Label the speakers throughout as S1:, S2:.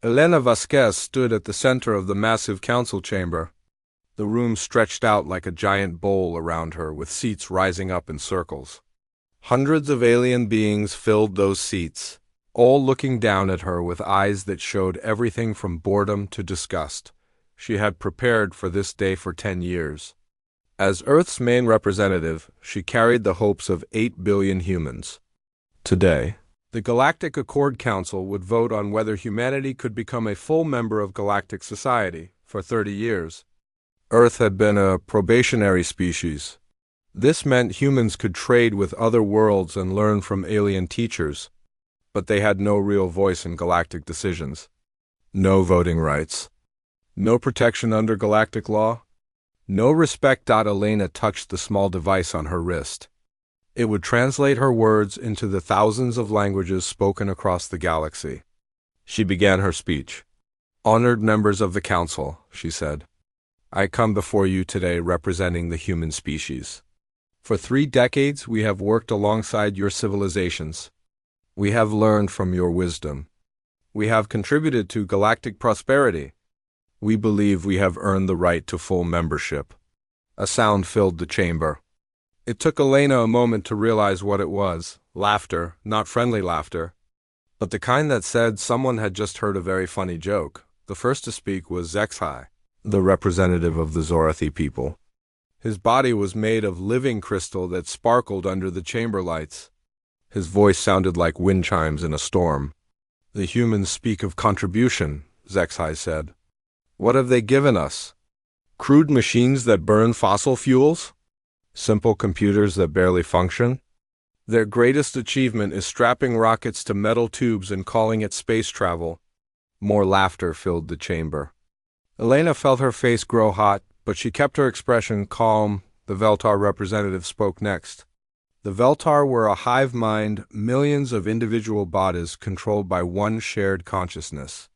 S1: Elena Vasquez stood at the center of the massive council chamber. The room stretched out like a giant bowl around her, with seats rising up in circles. Hundreds of alien beings filled those seats, all looking down at her with eyes that showed everything from boredom to disgust. She had prepared for this day for 10 years. As Earth's main representative, she carried the hopes of 8 billion humans. Today, the Galactic Accord Council would vote on whether humanity could become a full member of galactic society. For 30 years, Earth had been a probationary species. This meant humans could trade with other worlds and learn from alien teachers, but they had no real voice in galactic decisions. No voting rights. No protection under galactic law. No respect. Elena touched the small device on her wrist. It would translate her words into the thousands of languages spoken across the galaxy. She began her speech. "Honored members of the Council," she said, "I come before you today representing the human species. For 3 decades we have worked alongside your civilizations. We have learned from your wisdom. We have contributed to galactic prosperity. We believe we have earned the right to full membership." A sound filled the chamber. It took Elena a moment to realize what it was. Laughter, not friendly laughter, but the kind that said someone had just heard a very funny joke. The first to speak was Zexai, the representative of the Zorathi people. His body was made of living crystal that sparkled under the chamber lights. His voice sounded like wind chimes in a storm. "The humans speak of contribution," Zexai said. "What have they given us? Crude machines that burn fossil fuels? Simple computers that barely function? Their greatest achievement is strapping rockets to metal tubes and calling it space travel." More laughter filled the chamber. Elena felt her face grow hot, but she kept her expression calm. The Veltar representative spoke next. The Veltar were a hive mind, millions of individual bodies controlled by one shared consciousness.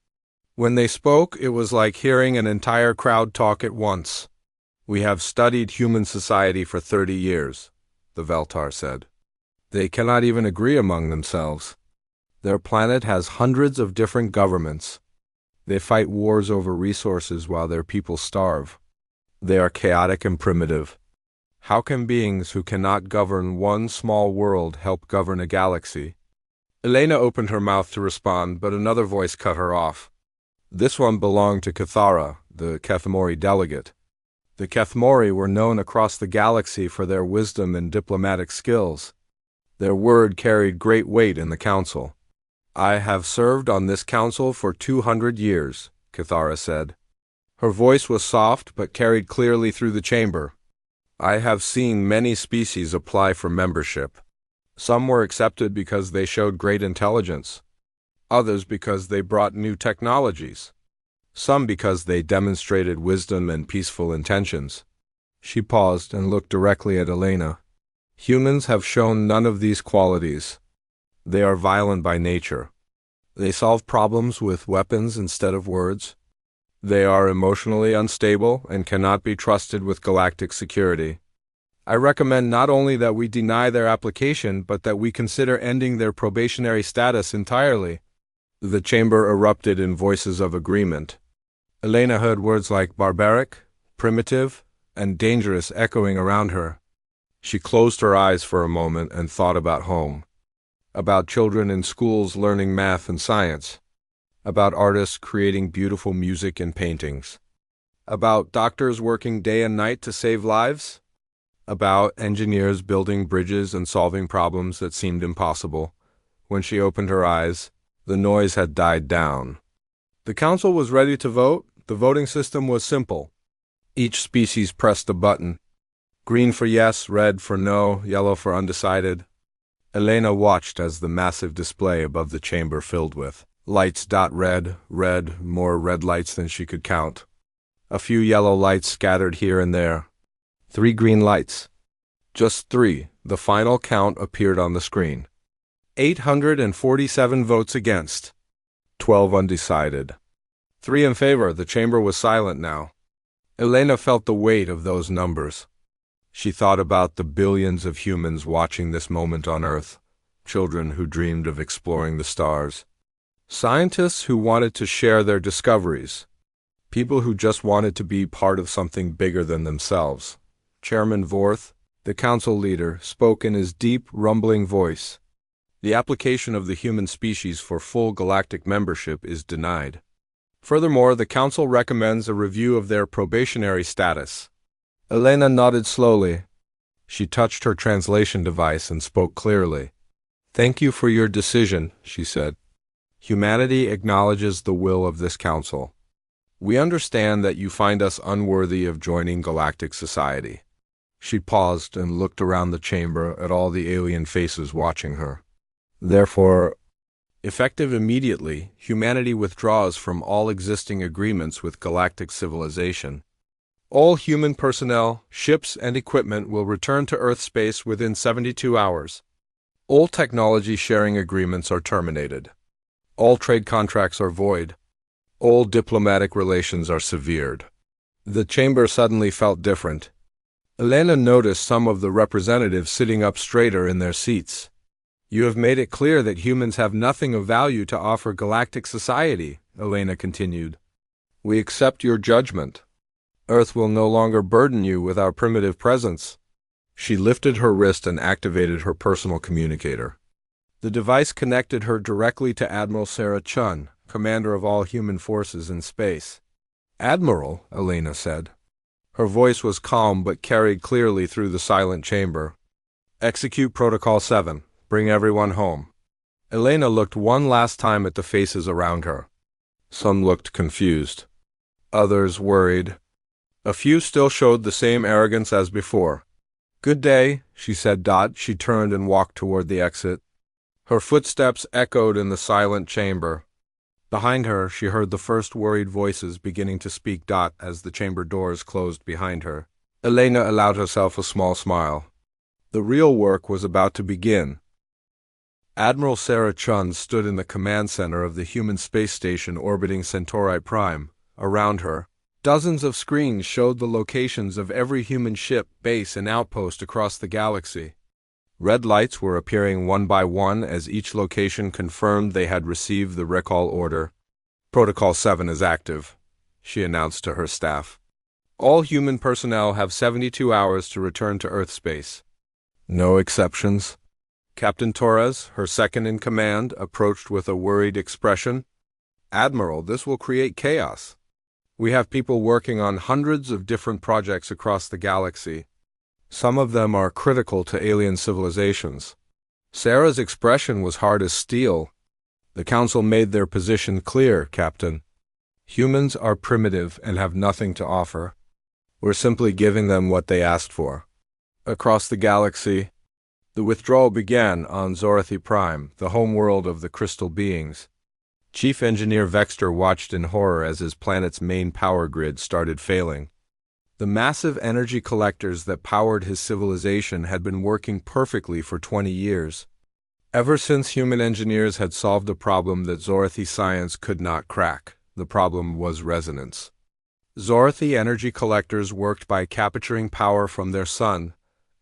S1: When they spoke, it was like hearing an entire crowd talk at once. "We have studied human society for 30 years, the Veltar said. "They cannot even agree among themselves. Their planet has hundreds of different governments. They fight wars over resources while their people starve. They are chaotic and primitive. How can beings who cannot govern one small world help govern a galaxy?" Elena opened her mouth to respond, but another voice cut her off. This one belonged to Cathara, the Kethmori delegate. The Kethmori were known across the galaxy for their wisdom and diplomatic skills. Their word carried great weight in the council. "I have served on this council for 200 years, Cathara said. Her voice was soft but carried clearly through the chamber. "I have seen many species apply for membership. Some were accepted because they showed great intelligence, others because they brought new technologies, some because they demonstrated wisdom and peaceful intentions." She paused and looked directly at Elena. "Humans have shown none of these qualities. They are violent by nature. They solve problems with weapons instead of words. They are emotionally unstable and cannot be trusted with galactic security. I recommend not only that we deny their application, but that we consider ending their probationary status entirely." The chamber erupted in voices of agreement. Elena heard words like barbaric, primitive, and dangerous echoing around her. She closed her eyes for a moment and thought about home, about children in schools learning math and science, about artists creating beautiful music and paintings, about doctors working day and night to save lives, about engineers building bridges and solving problems that seemed impossible. When she opened her eyes, the noise had died down. The council was ready to vote. The voting system was simple. Each species pressed a button. Green for yes, red for no, yellow for undecided. Elena watched as the massive display above the chamber filled with lights. Red, red, more red lights than she could count. A few yellow lights scattered here and there. 3 green lights. Just 3. The final count appeared on the screen. 847 votes against. 12 undecided. 3 in favor. The chamber was silent now. Elena felt the weight of those numbers. She thought about the billions of humans watching this moment on Earth, children who dreamed of exploring the stars, Scientists who wanted to share their discoveries. People who just wanted to be part of something bigger than themselves. Chairman Vorth, the council leader, spoke in his deep, rumbling voice. The application of the human species for full galactic membership is denied. Furthermore, the council recommends a review of their probationary status. Elena nodded slowly. She touched her translation device and spoke clearly. "Thank you for your decision," she said. "Humanity acknowledges the will of this council. We understand that you find us unworthy of joining galactic society." She paused and looked around the chamber at all the alien faces watching her. "Therefore, effective immediately, humanity withdraws from all existing agreements with galactic civilization. All human personnel, ships, and equipment will return to Earth space within 72 hours. All technology sharing agreements are terminated. All trade contracts are void. All diplomatic relations are severed." The chamber suddenly felt different. Elena noticed some of the representatives sitting up straighter in their seats. "You have made it clear that humans have nothing of value to offer galactic society," Elena continued. "We accept your judgment. Earth will no longer burden you with our primitive presence." She lifted her wrist and activated her personal communicator. The device connected her directly to Admiral Sarah Chun, commander of all human forces in space. "Admiral," Elena said. Her voice was calm but carried clearly through the silent chamber. "Execute Protocol 7. Bring everyone home." Elena looked one last time at the faces around her. Some looked confused. Others worried. A few still showed the same arrogance as before. "Good day," she said. She turned and walked toward the exit. Her footsteps echoed in the silent chamber. Behind her, she heard the first worried voices beginning to speak. As the chamber doors closed behind her, Elena allowed herself a small smile. The real work was about to begin. Admiral Sarah Chun stood in the command center of the human space station orbiting Centauri Prime. Around her, dozens of screens showed the locations of every human ship, base, and outpost across the galaxy. Red lights were appearing one by one as each location confirmed they had received the recall order. "Protocol 7 is active," she announced to her staff. "All human personnel have 72 hours to return to Earth space. No exceptions." Captain Torres, her second in command, approached with a worried expression. "Admiral, this will create chaos. We have people working on hundreds of different projects across the galaxy. Some of them are critical to alien civilizations." Sarah's expression was hard as steel. "The Council made their position clear, Captain. Humans are primitive and have nothing to offer. We're simply giving them what they asked for." Across the galaxy, the withdrawal began on Zorathy Prime, the homeworld of the crystal beings. Chief Engineer Vexter watched in horror as his planet's main power grid started failing. The massive energy collectors that powered his civilization had been working perfectly for 20 years. Ever since human engineers had solved a problem that Zorathy science could not crack, the problem was resonance. Zorathy energy collectors worked by capturing power from their sun,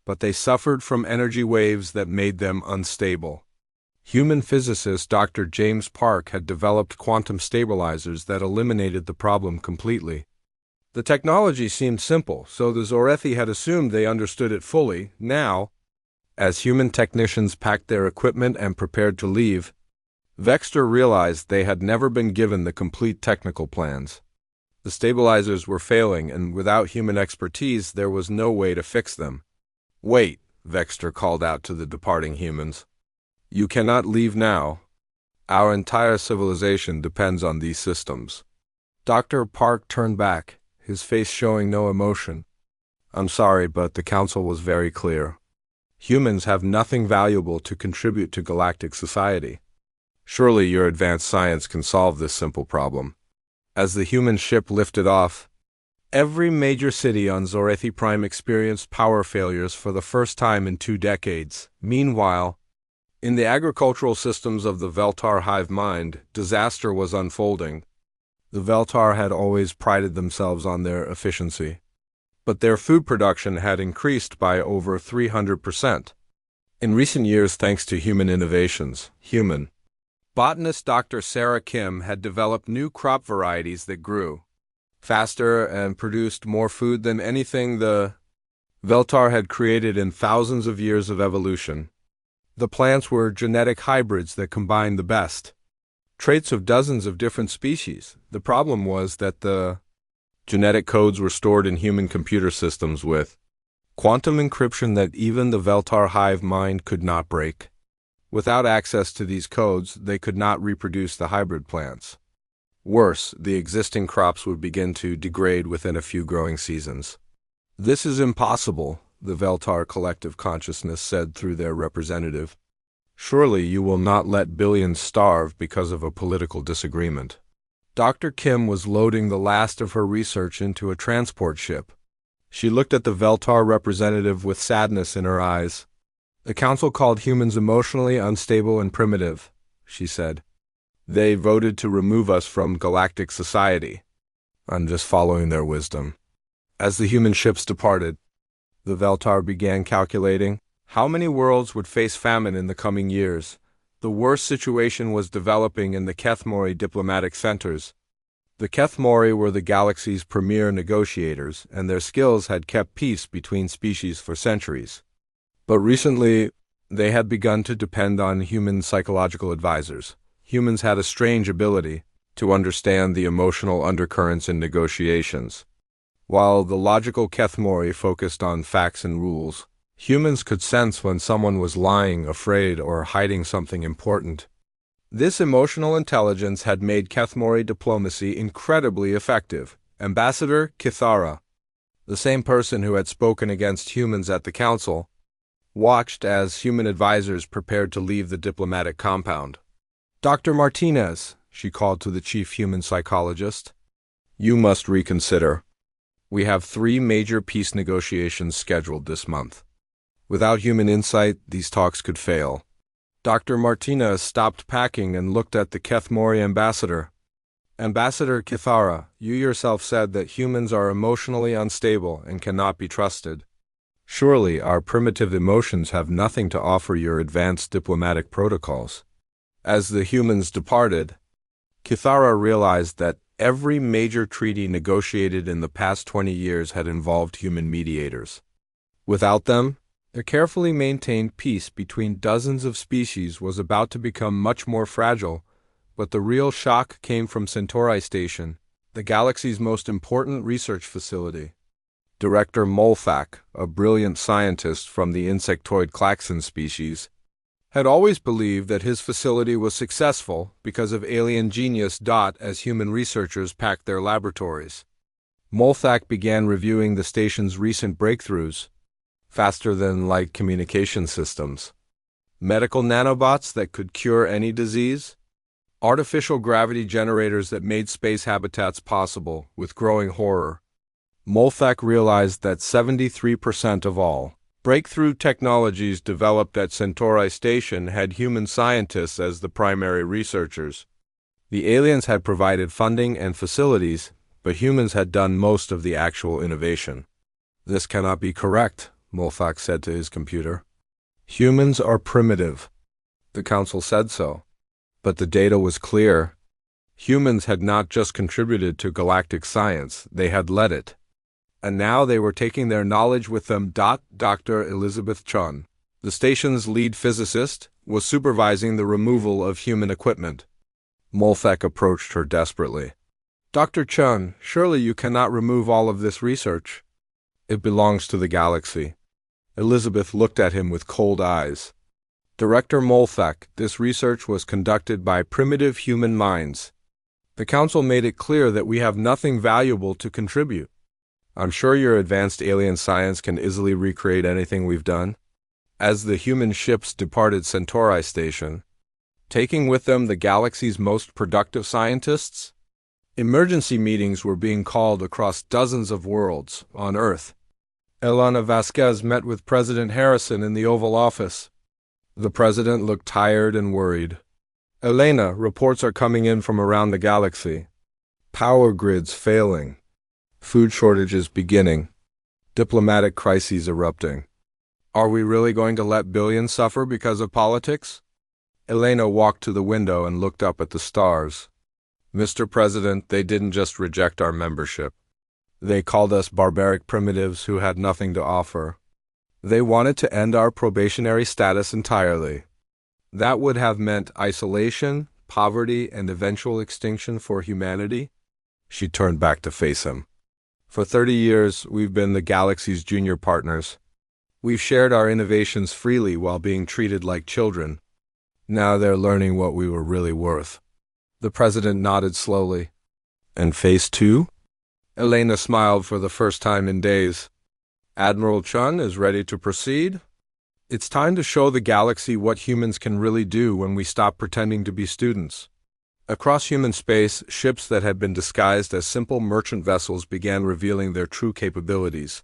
S1: but they suffered from energy waves that made them unstable. Human physicist Dr. James Park had developed quantum stabilizers that eliminated the problem completely. The technology seemed simple, so the Zorathy had assumed they understood it fully. Now, as human technicians packed their equipment and prepared to leave, Vexter realized they had never been given the complete technical plans. The stabilizers were failing, and without human expertise, there was no way to fix them. "Wait," Vexter called out to the departing humans. "You cannot leave now. Our entire civilization depends on these systems." Dr. Park turned back, his face showing no emotion. "I'm sorry, but the Council was very clear. Humans have nothing valuable to contribute to galactic society. Surely your advanced science can solve this simple problem." As the human ship lifted off, every major city on Zorathy Prime experienced power failures for the first time in 2 decades. Meanwhile, in the agricultural systems of the Veltar hive mind, disaster was unfolding. The Veltar had always prided themselves on their efficiency, but their food production had increased by over 300%. In recent years, thanks to human innovations, Botanist Dr. Sarah Kim had developed new crop varieties that grew faster and produced more food than anything the Veltar had created in thousands of years of evolution. The plants were genetic hybrids that combined the best traits of dozens of different species. The problem was that the genetic codes were stored in human computer systems with quantum encryption that even the Veltar hive mind could not break. Without access to these codes, they could not reproduce the hybrid plants. Worse, the existing crops would begin to degrade within a few growing seasons. "This is impossible," the Veltar collective consciousness said through their representative. "Surely you will not let billions starve because of a political disagreement." Dr. Kim was loading the last of her research into a transport ship. She looked at the Veltar representative with sadness in her eyes. "The Council called humans emotionally unstable and primitive," she said. "They voted to remove us from galactic society. I'm just following their wisdom." As the human ships departed, the Veltar began calculating how many worlds would face famine in the coming years. The worst situation was developing in the Kethmori diplomatic centers. The Kethmori were the galaxy's premier negotiators, and their skills had kept peace between species for centuries. But recently, they had begun to depend on human psychological advisors. Humans had a strange ability to understand the emotional undercurrents in negotiations. While the logical Kethmori focused on facts and rules, humans could sense when someone was lying, afraid, or hiding something important. This emotional intelligence had made Kethmori diplomacy incredibly effective. Ambassador Kithara, the same person who had spoken against humans at the Council, watched as human advisors prepared to leave the diplomatic compound. "Dr. Martinez," she called to the chief human psychologist, "you must reconsider. We have 3 major peace negotiations scheduled this month. Without human insight, these talks could fail." Dr. Martinez stopped packing and looked at the Kethmori ambassador. "Ambassador Kithara, you yourself said that humans are emotionally unstable and cannot be trusted. Surely our primitive emotions have nothing to offer your advanced diplomatic protocols." As the humans departed, Kithara realized that every major treaty negotiated in the past 20 years had involved human mediators. Without them, the carefully maintained peace between dozens of species was about to become much more fragile, but the real shock came from Centauri Station, the galaxy's most important research facility. Director Molthak, a brilliant scientist from the insectoid klaxon species, had always believed that his facility was successful because of alien genius. As human researchers packed their laboratories, Molthak began reviewing the station's recent breakthroughs: faster-than-light communication systems, medical nanobots that could cure any disease, artificial gravity generators that made space habitats possible. With growing horror, Molthak realized that 73% of all breakthrough technologies developed at Centauri Station had human scientists as the primary researchers. The aliens had provided funding and facilities, but humans had done most of the actual innovation. "This cannot be correct," Molthak said to his computer. "Humans are primitive." The Council said so. But the data was clear. Humans had not just contributed to galactic science, they had led it. And now they were taking their knowledge with them. Dr. Elizabeth Chun, the station's lead physicist, was supervising the removal of human equipment. Molthak approached her desperately. "Dr. Chun, surely you cannot remove all of this research. It belongs to the galaxy." Elizabeth looked at him with cold eyes. "Director Molthak, this research was conducted by primitive human minds. The Council made it clear that we have nothing valuable to contribute. I'm sure your advanced alien science can easily recreate anything we've done." As the human ships departed Centauri Station, taking with them the galaxy's most productive scientists, emergency meetings were being called across dozens of worlds on Earth. Elena Vasquez met with President Harrison in the Oval Office. The president looked tired and worried. "Elena, reports are coming in from around the galaxy. Power grids failing. Food shortages beginning. Diplomatic crises erupting. Are we really going to let billions suffer because of politics?" Elena walked to the window and looked up at the stars. Mr. President, they didn't just reject our membership. They called us barbaric primitives who had nothing to offer. They wanted to end our probationary status entirely. That would have meant isolation, poverty, and eventual extinction for humanity. She turned back to face him. For 30 years, we've been the galaxy's junior partners. We've shared our innovations freely while being treated like children. Now they're learning what we were really worth. The president nodded slowly. And phase 2? Elena smiled for the first time in days. Admiral Chun is ready to proceed? It's time to show the galaxy what humans can really do when we stop pretending to be students. Across human space, ships that had been disguised as simple merchant vessels began revealing their true capabilities.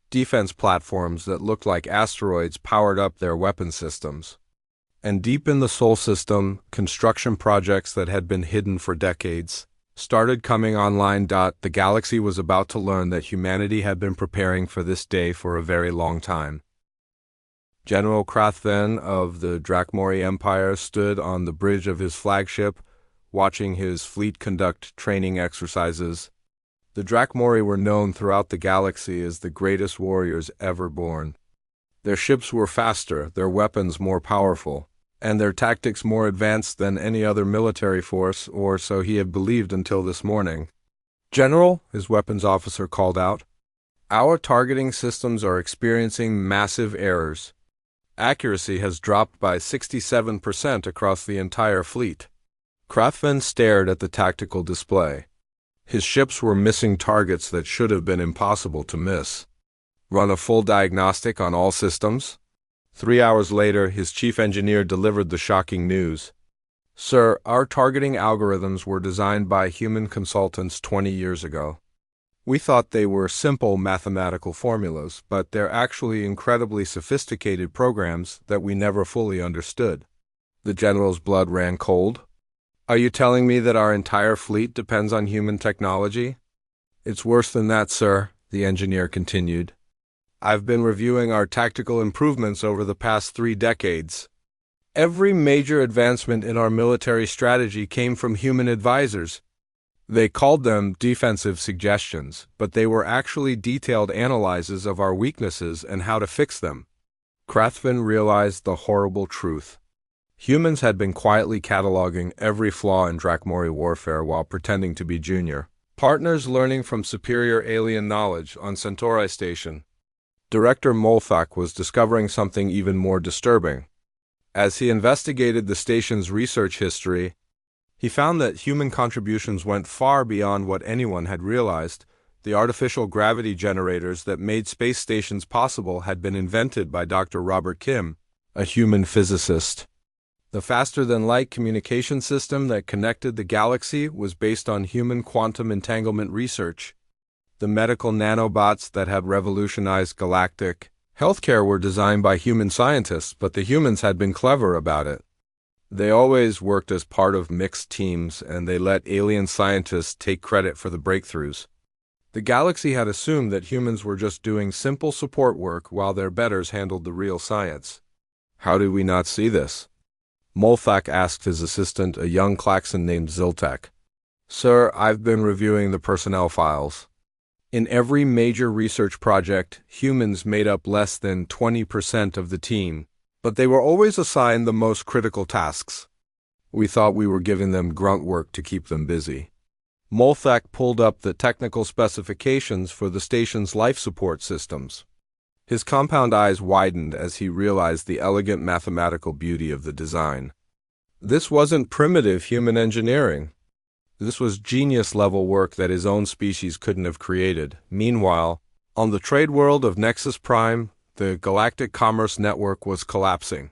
S1: Defense platforms that looked like asteroids powered up their weapon systems. And deep in the Sol system, construction projects that had been hidden for decades started coming online. The galaxy was about to learn that humanity had been preparing for this day for a very long time. General Krathven of the Drakmori Empire stood on the bridge of his flagship, watching his fleet conduct training exercises. The Drakmori were known throughout the galaxy as the greatest warriors ever born. Their ships were faster, their weapons more powerful, and their tactics more advanced than any other military force, or so he had believed until this morning. "General," his weapons officer called out, "our targeting systems are experiencing massive errors. Accuracy has dropped by 67% across the entire fleet." Krathven stared at the tactical display. His ships were missing targets that should have been impossible to miss. Run a full diagnostic on all systems? 3 hours later, his chief engineer delivered the shocking news. "Sir, our targeting algorithms were designed by human consultants 20 years ago. We thought they were simple mathematical formulas, but they're actually incredibly sophisticated programs that we never fully understood." The general's blood ran cold. "Are you telling me that our entire fleet depends on human technology?" "It's worse than that, sir," the engineer continued. "I've been reviewing our tactical improvements over the past 3 decades. Every major advancement in our military strategy came from human advisors. They called them defensive suggestions, but they were actually detailed analyses of our weaknesses and how to fix them." Krathven realized the horrible truth. Humans had been quietly cataloging every flaw in Drakmori warfare while pretending to be junior partners learning from superior alien knowledge on Centauri Station. Director Molthak was discovering something even more disturbing. As he investigated the station's research history, he found that human contributions went far beyond what anyone had realized. The artificial gravity generators that made space stations possible had been invented by Dr. Robert Kim, a human physicist. The faster-than-light communication system that connected the galaxy was based on human quantum entanglement research. The medical nanobots that had revolutionized galactic healthcare were designed by human scientists, but the humans had been clever about it. They always worked as part of mixed teams, and they let alien scientists take credit for the breakthroughs. The galaxy had assumed that humans were just doing simple support work while their betters handled the real science. How did we not see this? Molthak asked his assistant, a young Klaxon named Ziltek. "Sir, I've been reviewing the personnel files. In every major research project, humans made up less than 20% of the team, but they were always assigned the most critical tasks. We thought we were giving them grunt work to keep them busy." Molthak pulled up the technical specifications for the station's life support systems. His compound eyes widened as he realized the elegant mathematical beauty of the design. This wasn't primitive human engineering. This was genius-level work that his own species couldn't have created. Meanwhile, on the trade world of Nexus Prime, the Galactic Commerce Network was collapsing.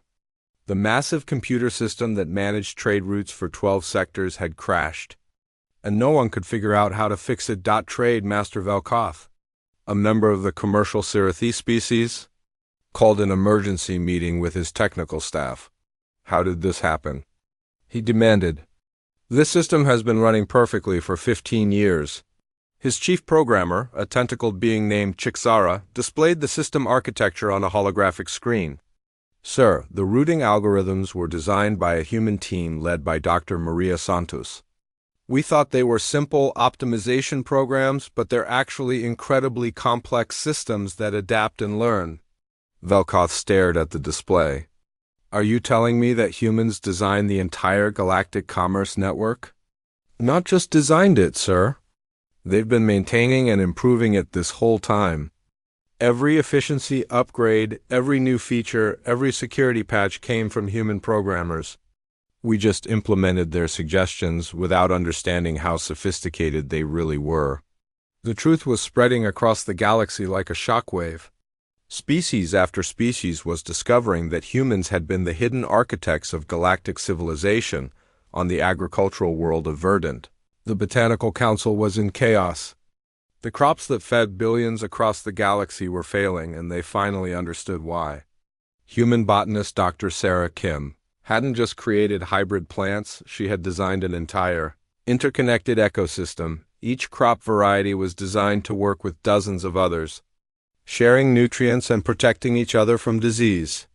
S1: The massive computer system that managed trade routes for 12 sectors had crashed, and no one could figure out how to fix it. Trade Master Velkoth, a member of the commercial Sirathi species, called an emergency meeting with his technical staff. "How did this happen?" he demanded. "This system has been running perfectly for 15 years. His chief programmer, a tentacled being named Chixara, displayed the system architecture on a holographic screen. Sir, the routing algorithms were designed by a human team led by Dr. Maria Santos. We thought they were simple optimization programs, but they're actually incredibly complex systems that adapt and learn. Velkoth stared at the display. Are you telling me that humans designed the entire galactic commerce network? Not just designed it, sir. They've been maintaining and improving it this whole time. Every efficiency upgrade, every new feature, every security patch came from human programmers. We just implemented their suggestions without understanding how sophisticated they really were. The truth was spreading across the galaxy like a shockwave. Species after species was discovering that humans had been the hidden architects of galactic civilization on the agricultural world of Verdant. The Botanical Council was in chaos. The crops that fed billions across the galaxy were failing, and they finally understood why. Human botanist Dr. Sarah Kim hadn't just created hybrid plants, she had designed an entire, interconnected ecosystem. Each crop variety was designed to work with dozens of others, sharing nutrients and protecting each other from disease.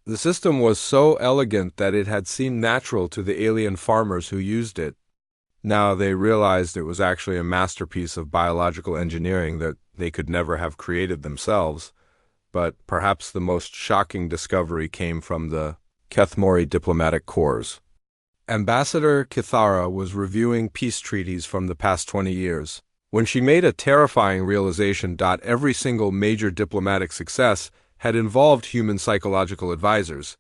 S1: The system was so elegant that it had seemed natural to the alien farmers who used it. Now they realized it was actually a masterpiece of biological engineering that they could never have created themselves. But perhaps the most shocking discovery came from the Kethmori diplomatic corps. Ambassador Kithara was reviewing peace treaties from the past 20 years, when she made a terrifying realization that every single major diplomatic success had involved human psychological advisors.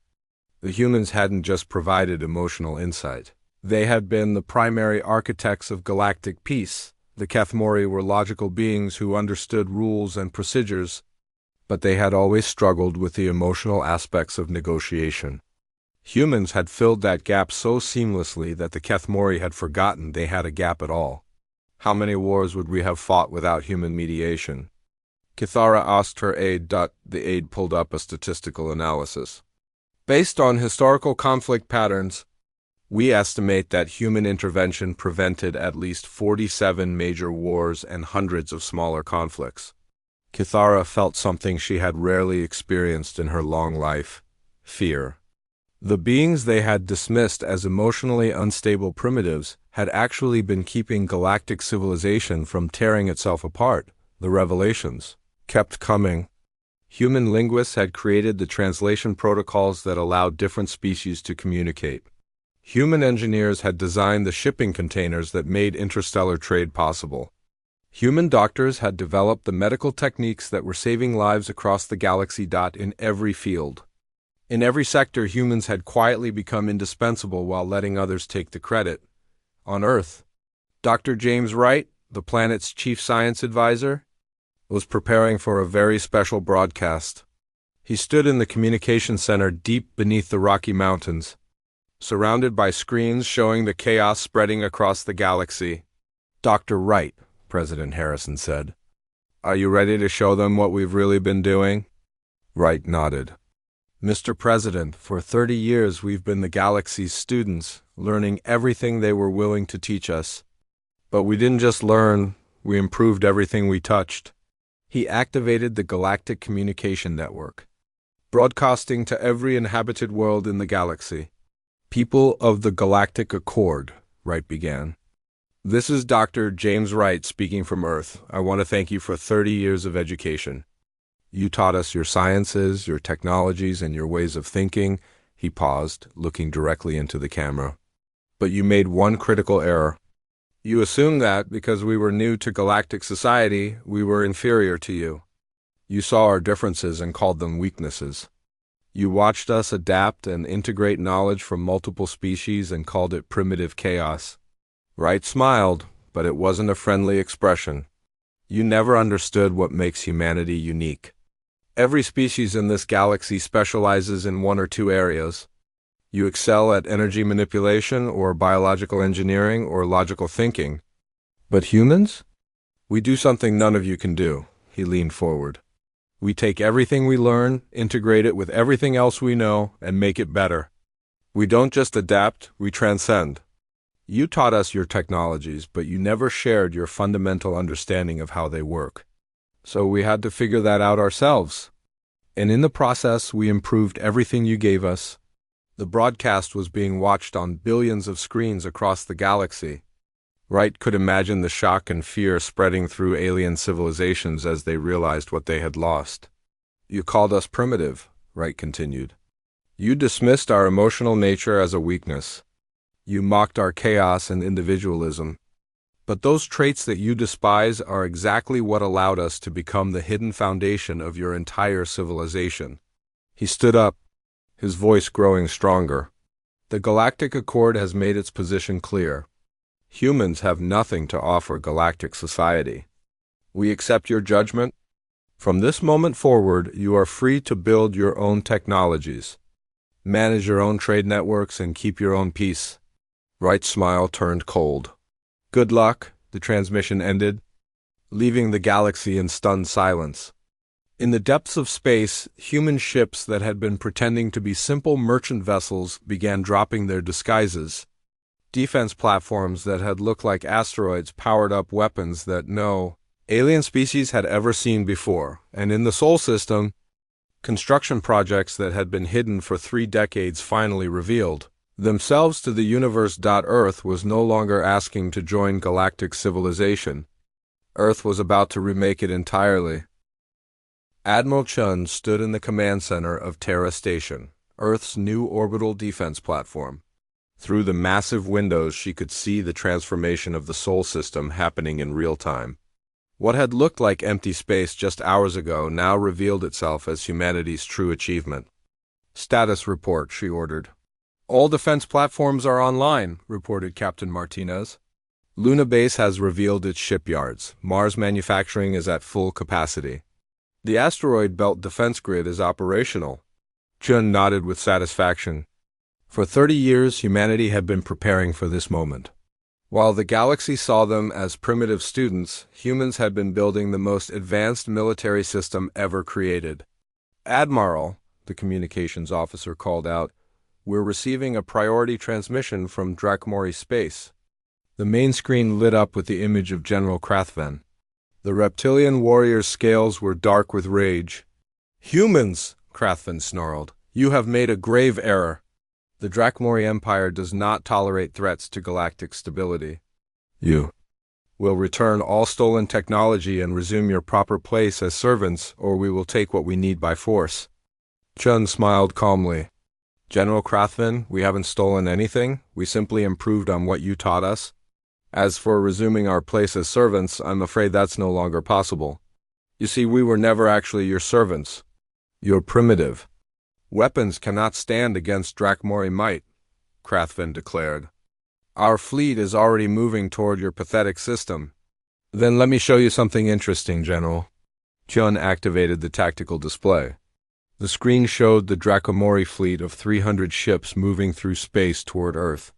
S1: The humans hadn't just provided emotional insight. They had been the primary architects of galactic peace. The Kethmori were logical beings who understood rules and procedures, but they had always struggled with the emotional aspects of negotiation. Humans had filled that gap so seamlessly that the Kethmori had forgotten they had a gap at all. How many wars would we have fought without human mediation? Kithara asked her aide. The aide pulled up a statistical analysis. Based on historical conflict patterns, we estimate that human intervention prevented at least 47 major wars and hundreds of smaller conflicts. Kithara felt something she had rarely experienced in her long life: fear. The beings they had dismissed as emotionally unstable primitives had actually been keeping galactic civilization from tearing itself apart. The revelations kept coming. Human linguists had created the translation protocols that allowed different species to communicate. Human engineers had designed the shipping containers that made interstellar trade possible. Human doctors had developed the medical techniques that were saving lives across the galaxy. In every field, in every sector, humans had quietly become indispensable while letting others take the credit. On Earth, Dr. James Wright, the planet's chief science advisor, was preparing for a very special broadcast. He stood in the communication center deep beneath the Rocky Mountains, surrounded by screens showing the chaos spreading across the galaxy. Dr. Wright, President Harrison said, "Are you ready to show them what we've really been doing?" Wright nodded. "Mr. President, for 30 years we've been the galaxy's students, learning everything they were willing to teach us. But we didn't just learn, we improved everything we touched." He activated the Galactic Communication Network, broadcasting to every inhabited world in the galaxy. "People of the Galactic Accord," Wright began. "This is Dr. James Wright speaking from Earth. I want to thank you for 30 years of education. You taught us your sciences, your technologies, and your ways of thinking." He paused, looking directly into the camera. "But you made one critical error. You assumed that because we were new to galactic society, we were inferior to you. You saw our differences and called them weaknesses. You watched us adapt and integrate knowledge from multiple species and called it primitive chaos." Wright smiled, but it wasn't a friendly expression. "You never understood what makes humanity unique. Every species in this galaxy specializes in one or two areas. You excel at energy manipulation or biological engineering or logical thinking. But humans? We do something none of you can do." He leaned forward. "We take everything we learn, integrate it with everything else we know, and make it better. We don't just adapt, we transcend. You taught us your technologies, but you never shared your fundamental understanding of how they work. So we had to figure that out ourselves. And in the process, we improved everything you gave us. The broadcast was being watched on billions of screens across the galaxy. Wright could imagine the shock and fear spreading through alien civilizations as they realized what they had lost. You called us primitive, Wright continued. You dismissed our emotional nature as a weakness. You mocked our chaos and individualism. But those traits that you despise are exactly what allowed us to become the hidden foundation of your entire civilization. He stood up, his voice growing stronger. The Galactic Accord has made its position clear. Humans have nothing to offer galactic society. We accept your judgment. From this moment forward, you are free to build your own technologies, manage your own trade networks, and keep your own peace. Wright's smile turned cold. Good luck, the transmission ended, leaving the galaxy in stunned silence. In the depths of space, human ships that had been pretending to be simple merchant vessels began dropping their disguises. Defense platforms that had looked like asteroids powered up weapons that no alien species had ever seen before, and in the Sol system, construction projects that had been hidden for 3 decades finally revealed themselves to the universe. Earth was no longer asking to join galactic civilization. Earth was about to remake it entirely. Admiral Chun stood in the command center of Terra Station, Earth's new orbital defense platform. Through the massive windows, she could see the transformation of the Sol system happening in real time. What had looked like empty space just hours ago now revealed itself as humanity's true achievement. Status report, she ordered. All defense platforms are online, reported Captain Martinez. Luna Base has revealed its shipyards. Mars manufacturing is at full capacity. The asteroid belt defense grid is operational. Chun nodded with satisfaction. For 30 years, humanity had been preparing for this moment. While the galaxy saw them as primitive students, humans had been building the most advanced military system ever created. Admiral, the communications officer called out, we're receiving a priority transmission from Drakmori space. The main screen lit up with the image of General Krathven. The reptilian warrior's scales were dark with rage. Humans, Krathven snarled, you have made a grave error. The Drakmori Empire does not tolerate threats to galactic stability. You will return all stolen technology and resume your proper place as servants, or we will take what we need by force. Chun smiled calmly. General Krathven, we haven't stolen anything. We simply improved on what you taught us. As for resuming our place as servants, I'm afraid that's no longer possible. You see, we were never actually your servants. You're primitive. Weapons cannot stand against Drakmori might, Krathven declared. Our fleet is already moving toward your pathetic system. Then let me show you something interesting, General. Chun activated the tactical display. The screen showed the Drakmori fleet of 300 ships moving through space toward Earth.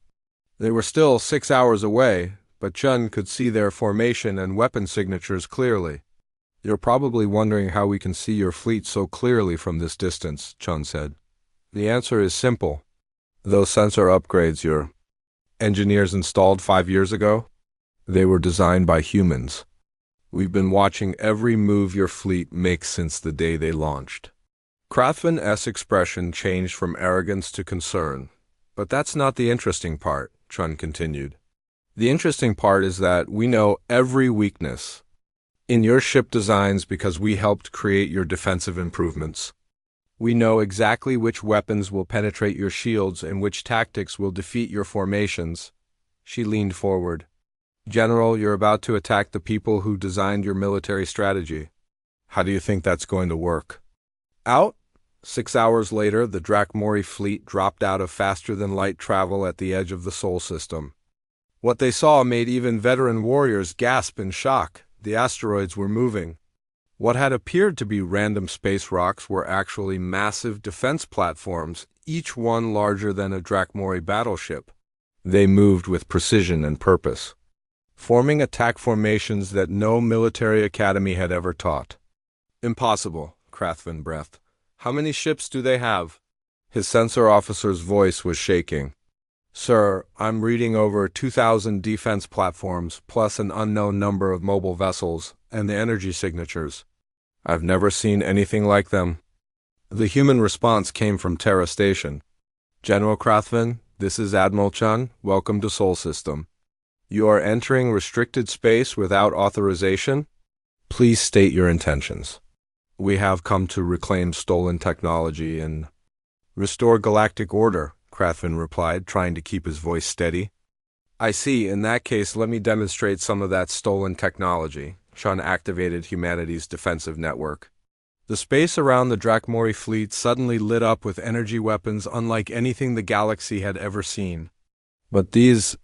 S1: They were still 6 hours away, but Chun could see their formation and weapon signatures clearly. You're probably wondering how we can see your fleet so clearly from this distance, Chun said. The answer is simple. Those sensor upgrades your engineers installed 5 years ago, they were designed by humans. We've been watching every move your fleet makes since the day they launched. Krathven's expression changed from arrogance to concern. But that's not the interesting part, Chun continued. The interesting part is that we know every weakness in your ship designs because we helped create your defensive improvements. We know exactly which weapons will penetrate your shields and which tactics will defeat your formations. She leaned forward. General, you're about to attack the people who designed your military strategy. How do you think that's going to work? Out? 6 hours later, the Drakmori fleet dropped out of faster-than-light travel at the edge of the Sol system. What they saw made even veteran warriors gasp in shock. The asteroids were moving. What had appeared to be random space rocks were actually massive defense platforms, each one larger than a Drakmori battleship. They moved with precision and purpose, forming attack formations that no military academy had ever taught. Impossible, Krathven breathed. How many ships do they have? His sensor officer's voice was shaking. Sir, I'm reading over 2,000 defense platforms, plus an unknown number of mobile vessels, and the energy signatures. I've never seen anything like them. The human response came from Terra Station. General Krathven, this is Admiral Chun. Welcome to Sol System. You are entering restricted space without authorization? Please state your intentions. We have come to reclaim stolen technology and restore galactic order, Krathven replied, trying to keep his voice steady. I see. In that case, let me demonstrate some of that stolen technology. Chun activated humanity's defensive network. The space around the Drakmori fleet suddenly lit up with energy weapons unlike anything the galaxy had ever seen. But these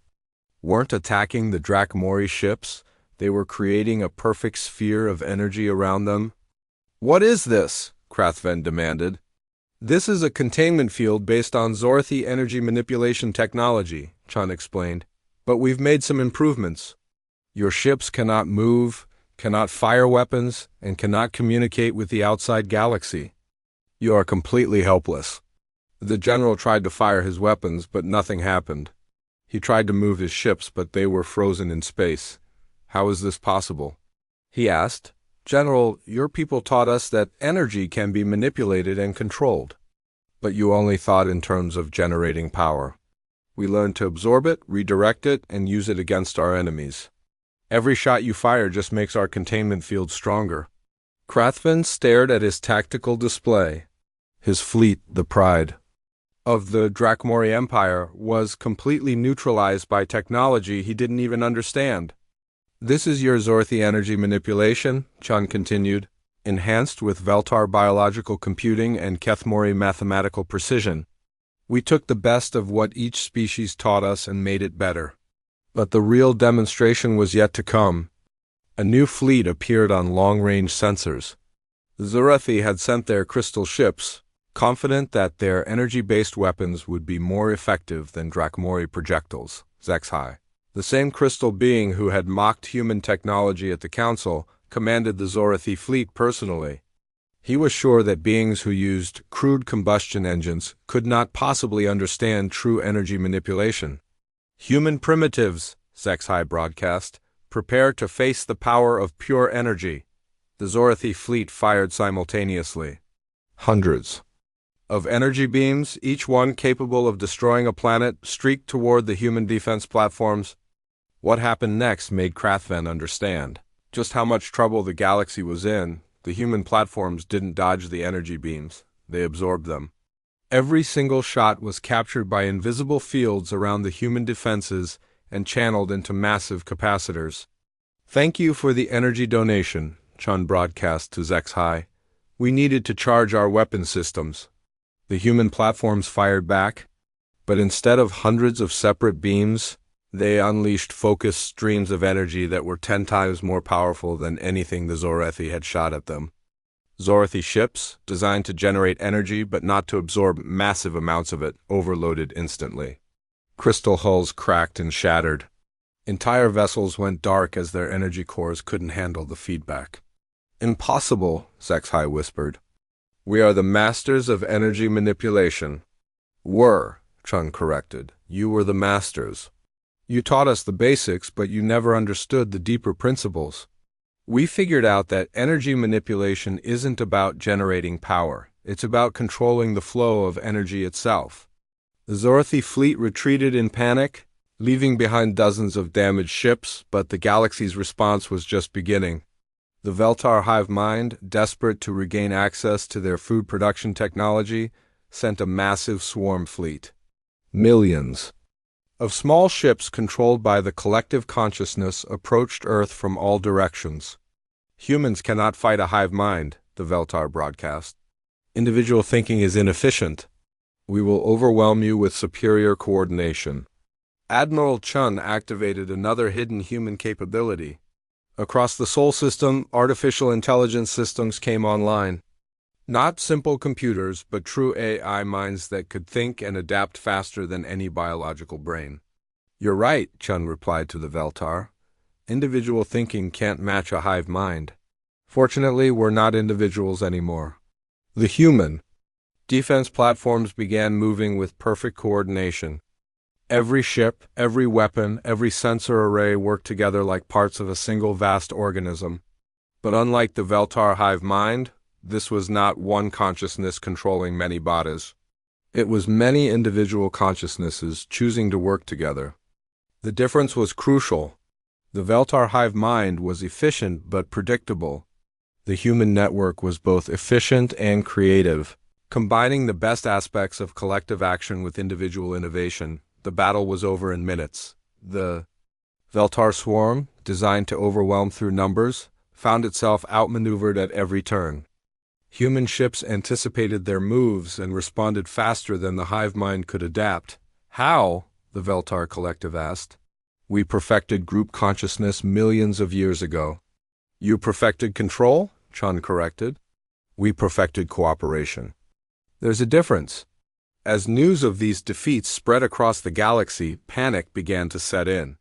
S1: weren't attacking the Drakmori ships. They were creating a perfect sphere of energy around them. What is this? Krathven demanded. This is a containment field based on Zorthi energy manipulation technology, Chun explained. But we've made some improvements. Your ships cannot move, cannot fire weapons, and cannot communicate with the outside galaxy. You are completely helpless. The general tried to fire his weapons, but nothing happened. He tried to move his ships, but they were frozen in space. How is this possible? He asked. General, your people taught us that energy can be manipulated and controlled. But you only thought in terms of generating power. We learned to absorb it, redirect it, and use it against our enemies. Every shot you fire just makes our containment field stronger. Krathven stared at his tactical display. His fleet, the pride of the Drakmori Empire, was completely neutralized by technology he didn't even understand. This is your Zorthi energy manipulation, Chun continued, enhanced with Veltar biological computing and Kethmori mathematical precision. We took the best of what each species taught us and made it better. But the real demonstration was yet to come. A new fleet appeared on long-range sensors. The Zorthi had sent their crystal ships, confident that their energy-based weapons would be more effective than Drakmori projectiles, Zexhai. The same crystal being who had mocked human technology at the Council commanded the Zorthi fleet personally. He was sure that beings who used crude combustion engines could not possibly understand true energy manipulation. Human primitives, Zexhai broadcast, prepare to face the power of pure energy. The Zorthi fleet fired simultaneously. Hundreds of energy beams, each one capable of destroying a planet, streaked toward the human defense platforms. What happened next made Krathven understand just how much trouble the galaxy was in. The human platforms didn't dodge the energy beams. They absorbed them. Every single shot was captured by invisible fields around the human defenses and channeled into massive capacitors. Thank you for the energy donation, Chun broadcast to Zexhai. We needed to charge our weapon systems. The human platforms fired back, but instead of hundreds of separate beams, they unleashed focused streams of energy that were 10 times more powerful than anything the Zorthi had shot at them. Zorthi ships, designed to generate energy but not to absorb massive amounts of it, overloaded instantly. Crystal hulls cracked and shattered. Entire vessels went dark as their energy cores couldn't handle the feedback. Impossible, Zexhai whispered. We are the masters of energy manipulation. Were, Chun corrected. You were the masters. You taught us the basics, but you never understood the deeper principles. We figured out that energy manipulation isn't about generating power. It's about controlling the flow of energy itself. The Zorthi fleet retreated in panic, leaving behind dozens of damaged ships, but the galaxy's response was just beginning. The Veltar hive mind, desperate to regain access to their food production technology, sent a massive swarm fleet. Millions of small ships controlled by the collective consciousness approached Earth from all directions. Humans cannot fight a hive mind, the Veltar broadcast. Individual thinking is inefficient. We will overwhelm you with superior coordination. Admiral Chun activated another hidden human capability. Across the Sol system, artificial intelligence systems came online. Not simple computers, but true AI minds that could think and adapt faster than any biological brain. You're right, Chun replied to the Veltar. Individual thinking can't match a hive mind. Fortunately, we're not individuals anymore. The human defense platforms began moving with perfect coordination. Every ship, every weapon, every sensor array worked together like parts of a single vast organism. But unlike the Veltar hive mind, This was not one consciousness controlling many bodies. It was many individual consciousnesses choosing to work together. The difference was crucial. The Veltar hive mind was efficient but predictable. The human network was both efficient and creative. Combining the best aspects of collective action with individual innovation, the battle was over in minutes. The Veltar swarm, designed to overwhelm through numbers, found itself outmaneuvered at every turn. Human ships anticipated their moves and responded faster than the hive mind could adapt. How? The Veltar collective asked. We perfected group consciousness millions of years ago. You perfected control? Chun corrected. We perfected cooperation. There's a difference. As news of these defeats spread across the galaxy, panic began to set in.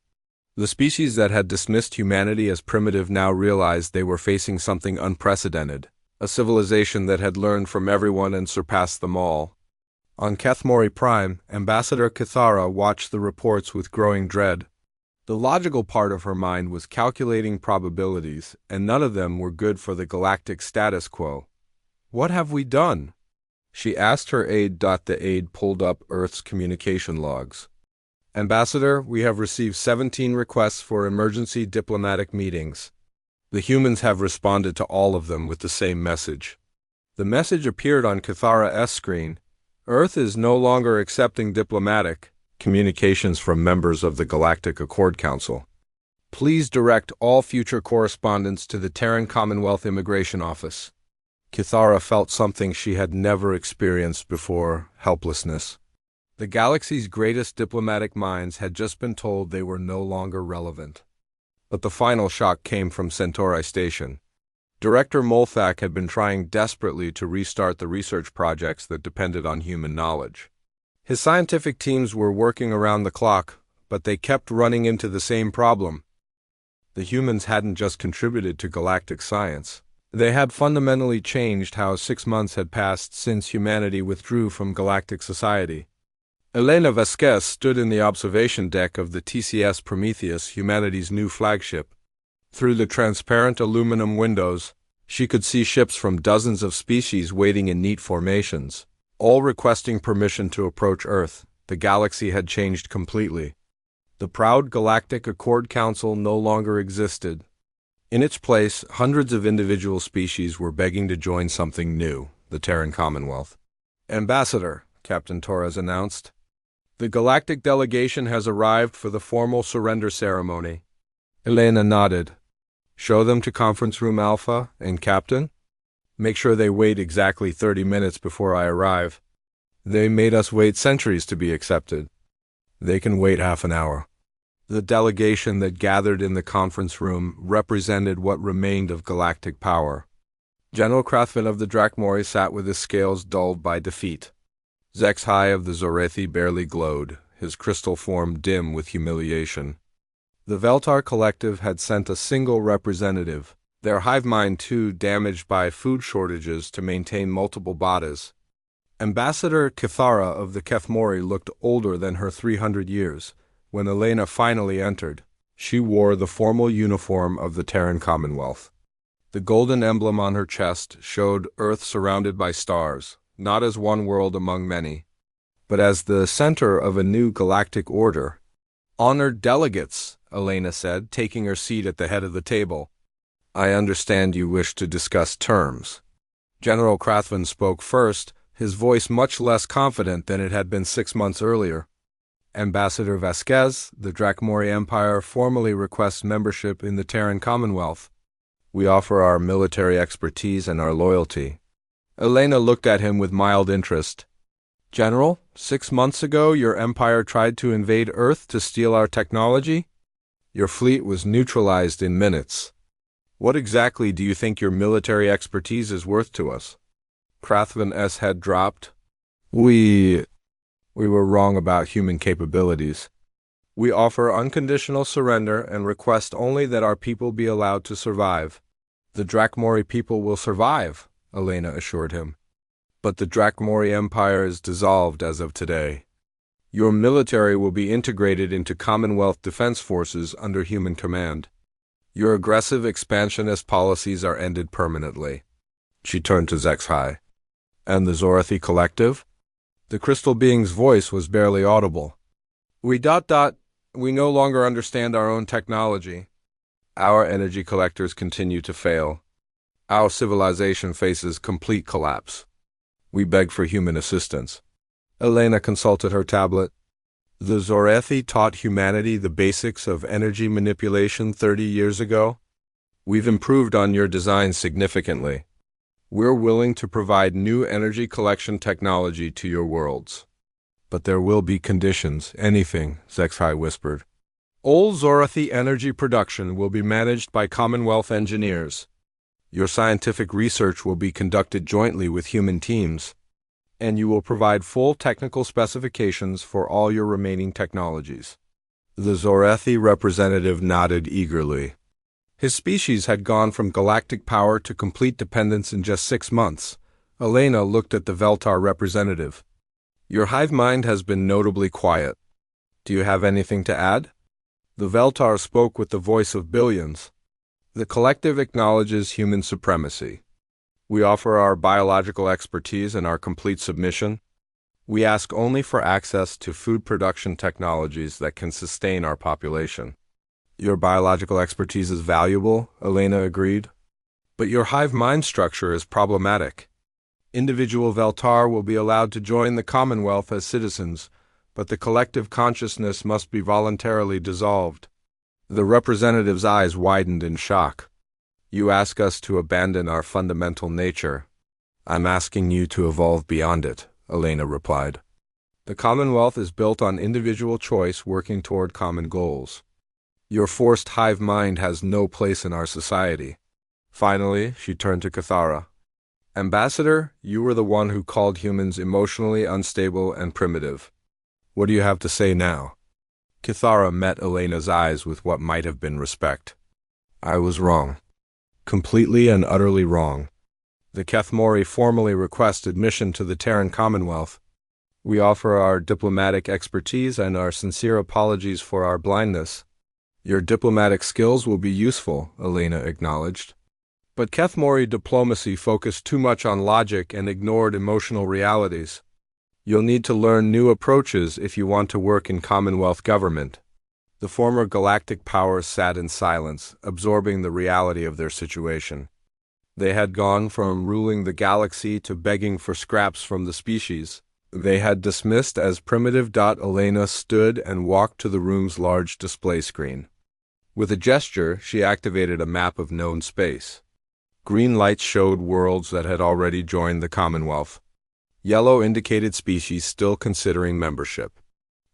S1: The species that had dismissed humanity as primitive now realized they were facing something unprecedented, a civilization that had learned from everyone and surpassed them all. On Kethmori Prime, Ambassador Kithara watched the reports with growing dread. The logical part of her mind was calculating probabilities, and none of them were good for the galactic status quo. What have we done? She asked her aide. The aide pulled up Earth's communication logs. Ambassador, we have received 17 requests for emergency diplomatic meetings. The humans have responded to all of them with the same message. The message appeared on Kithara's screen. Earth is no longer accepting diplomatic communications from members of the Galactic Accord Council. Please direct all future correspondence to the Terran Commonwealth Immigration Office. Kithara felt something she had never experienced before: helplessness. The galaxy's greatest diplomatic minds had just been told they were no longer relevant. But the final shock came from Centauri Station. Director Molthak had been trying desperately to restart the research projects that depended on human knowledge. His scientific teams were working around the clock, but they kept running into the same problem. The humans hadn't just contributed to galactic science. They had fundamentally changed how 6 months had passed since humanity withdrew from galactic society. Elena Vasquez stood in the observation deck of the TCS Prometheus, humanity's new flagship. Through the transparent aluminum windows, she could see ships from dozens of species waiting in neat formations, all requesting permission to approach Earth. The galaxy had changed completely. The proud Galactic Accord Council no longer existed. In its place, hundreds of individual species were begging to join something new, the Terran Commonwealth. Ambassador, Captain Torres announced, the galactic delegation has arrived for the formal surrender ceremony. Elena nodded. Show them to Conference Room Alpha, and Captain? Make sure they wait exactly 30 minutes before I arrive. They made us wait centuries to be accepted. They can wait half an hour. The delegation that gathered in the conference room represented what remained of galactic power. General Krathvin of the Drakmori sat with his scales dulled by defeat. Zexhai of the Zorethi barely glowed, his crystal form dim with humiliation. The Veltar Collective had sent a single representative, their hive mind too damaged by food shortages to maintain multiple bodies. Ambassador Kithara of the Kethmori looked older than her 300 years. When Elena finally entered, she wore the formal uniform of the Terran Commonwealth. The golden emblem on her chest showed Earth surrounded by stars, not as one world among many, but as the center of a new galactic order. Honored delegates, Elena said, taking her seat at the head of the table. I understand you wish to discuss terms. General Krathvin spoke first, his voice much less confident than it had been 6 months earlier. Ambassador Vasquez, the Drakmori Empire formally requests membership in the Terran Commonwealth. We offer our military expertise and our loyalty. Elena looked at him with mild interest. General, 6 months ago your empire tried to invade Earth to steal our technology? Your fleet was neutralized in minutes. What exactly do you think your military expertise is worth to us? Krathvin's head dropped. We were wrong about human capabilities. We offer unconditional surrender and request only that our people be allowed to survive. The Drakmori people will survive, Elena assured him. But the Drakmori Empire is dissolved as of today. Your military will be integrated into Commonwealth Defense Forces under human command. Your aggressive expansionist policies are ended permanently. She turned to Zexhai. And the Zorathi Collective? The crystal being's voice was barely audible. We no longer understand our own technology. Our energy collectors continue to fail. Our civilization faces complete collapse. We beg for human assistance. Elena consulted her tablet. The Zorathi taught humanity the basics of energy manipulation 30 years ago. We've improved on your design significantly. We're willing to provide new energy collection technology to your worlds. But there will be conditions, anything, Zexhai whispered. All Zorathi energy production will be managed by Commonwealth engineers. Your scientific research will be conducted jointly with human teams, and you will provide full technical specifications for all your remaining technologies. The Zorathi representative nodded eagerly. His species had gone from galactic power to complete dependence in just 6 months. Elena looked at the Veltar representative. Your hive mind has been notably quiet. Do you have anything to add? The Veltar spoke with the voice of billions. The collective acknowledges human supremacy. We offer our biological expertise and our complete submission. We ask only for access to food production technologies that can sustain our population. Your biological expertise is valuable, Elena agreed. But your hive mind structure is problematic. Individual Veltar will be allowed to join the Commonwealth as citizens, but the collective consciousness must be voluntarily dissolved. The representative's eyes widened in shock. You ask us to abandon our fundamental nature. I'm asking you to evolve beyond it, Elena replied. The Commonwealth is built on individual choice working toward common goals. Your forced hive mind has no place in our society. Finally, she turned to Cathara. Ambassador, you were the one who called humans emotionally unstable and primitive. What do you have to say now? Cathara met Elena's eyes with what might have been respect. I was wrong. Completely and utterly wrong. The Kethmori formally request admission to the Terran Commonwealth. We offer our diplomatic expertise and our sincere apologies for our blindness. Your diplomatic skills will be useful, Elena acknowledged. But Kethmori diplomacy focused too much on logic and ignored emotional realities. You'll need to learn new approaches if you want to work in Commonwealth government. The former galactic powers sat in silence, absorbing the reality of their situation. They had gone from ruling the galaxy to begging for scraps from the species. They had dismissed as primitive. Elena stood and walked to the room's large display screen. With a gesture, she activated a map of known space. Green lights showed worlds that had already joined the Commonwealth. Yellow indicated species still considering membership.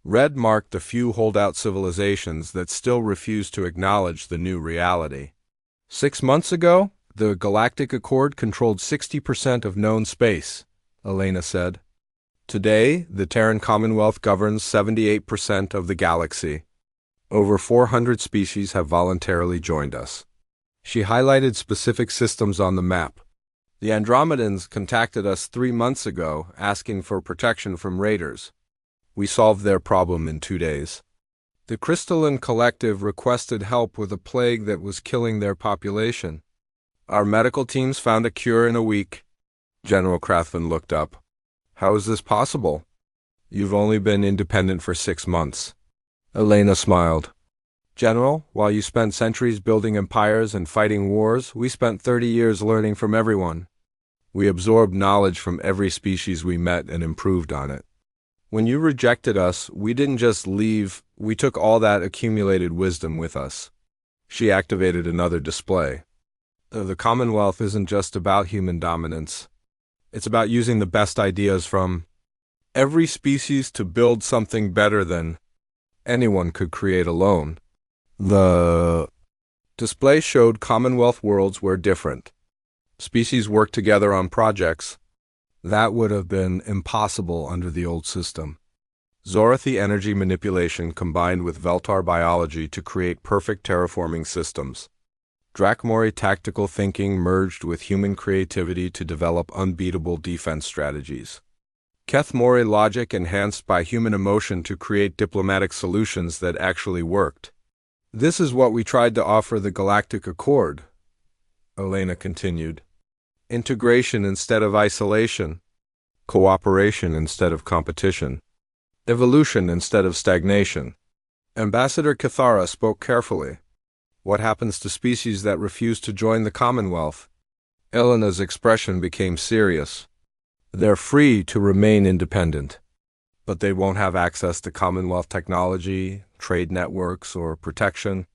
S1: Red marked the few holdout civilizations that still refused to acknowledge the new reality. 6 months ago, the Galactic Accord controlled 60% of known space, Elena said. Today, the Terran Commonwealth governs 78% of the galaxy. Over 400 species have voluntarily joined us. She highlighted specific systems on the map. The Andromedans contacted us 3 months ago, asking for protection from raiders. We solved their problem in 2 days. The Crystalline Collective requested help with a plague that was killing their population. Our medical teams found a cure in a week. General Krathven looked up. How is this possible? You've only been independent for 6 months. Elena smiled. General, while you spent centuries building empires and fighting wars, we spent 30 years learning from everyone. We absorbed knowledge from every species we met and improved on it. When you rejected us, we didn't just leave, we took all that accumulated wisdom with us. She activated another display. The Commonwealth isn't just about human dominance. It's about using the best ideas from every species to build something better than anyone could create alone. The display showed Commonwealth worlds where different species work together on projects. That would have been impossible under the old system. Zorathi energy manipulation combined with Veltar biology to create perfect terraforming systems. Drakmori tactical thinking merged with human creativity to develop unbeatable defense strategies. Kethmori logic enhanced by human emotion to create diplomatic solutions that actually worked. This is what we tried to offer the Galactic Accord, Elena continued. integration instead of isolation, cooperation instead of competition, evolution instead of stagnation. Ambassador Cathara spoke carefully. What happens to species that refuse to join the Commonwealth? Elena's expression became serious. They're free to remain independent, but they won't have access to Commonwealth technology, trade networks, or protection.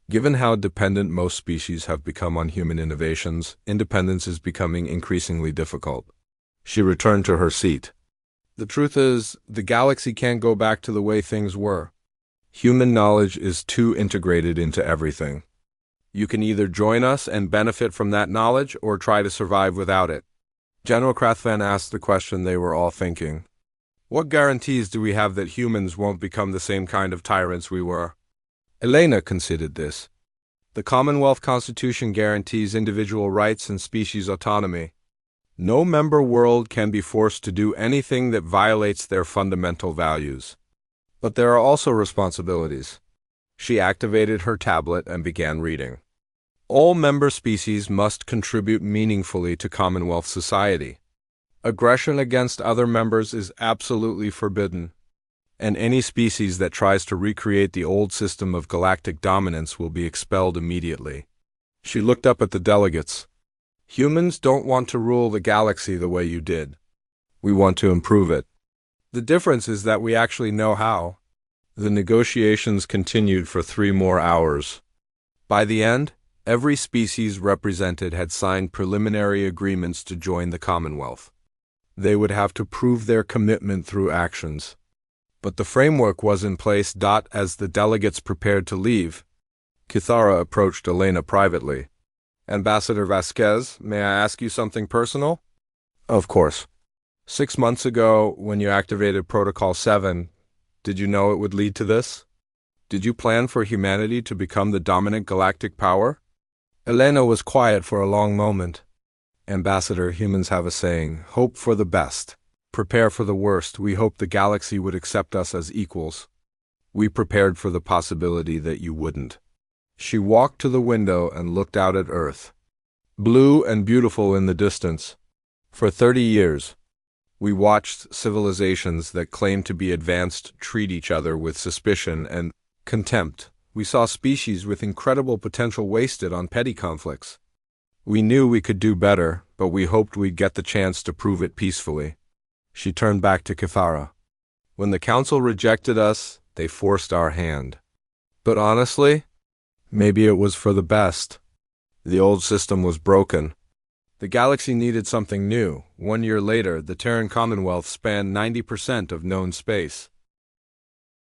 S1: Given how dependent most species have become on human innovations, independence is becoming increasingly difficult. She returned to her seat. The truth is, the galaxy can't go back to the way things were. Human knowledge is too integrated into everything. You can either join us and benefit from that knowledge or try to survive without it. General Krathvan asked the question they were all thinking. What guarantees do we have that humans won't become the same kind of tyrants we were? Elena considered this. The Commonwealth Constitution guarantees individual rights and species autonomy. No member world can be forced to do anything that violates their fundamental values. But there are also responsibilities. She activated her tablet and began reading. All member species must contribute meaningfully to Commonwealth society. Aggression against other members is absolutely forbidden, and any species that tries to recreate the old system of galactic dominance will be expelled immediately. She looked up at the delegates. Humans don't want to rule the galaxy the way you did. We want to improve it. The difference is that we actually know how. The negotiations continued for 3 more hours. By the end, every species represented had signed preliminary agreements to join the Commonwealth. They would have to prove their commitment through actions. But the framework was in place. As the delegates prepared to leave, Kithara approached Elena privately. Ambassador Vasquez, may I ask you something personal? Of course. 6 months ago, when you activated Protocol 7, did you know it would lead to this? Did you plan for humanity to become the dominant galactic power? Elena was quiet for a long moment. Ambassador, humans have a saying, hope for the best. Prepare for the worst. We hoped the galaxy would accept us as equals. We prepared for the possibility that you wouldn't. She walked to the window and looked out at Earth. Blue and beautiful in the distance. For 30 years, we watched civilizations that claimed to be advanced treat each other with suspicion and contempt. We saw species with incredible potential wasted on petty conflicts. We knew we could do better, but we hoped we'd get the chance to prove it peacefully. She turned back to Kithara. When the Council rejected us, they forced our hand. But honestly, maybe it was for the best. The old system was broken. The galaxy needed something new. 1 year later, the Terran Commonwealth spanned 90% of known space.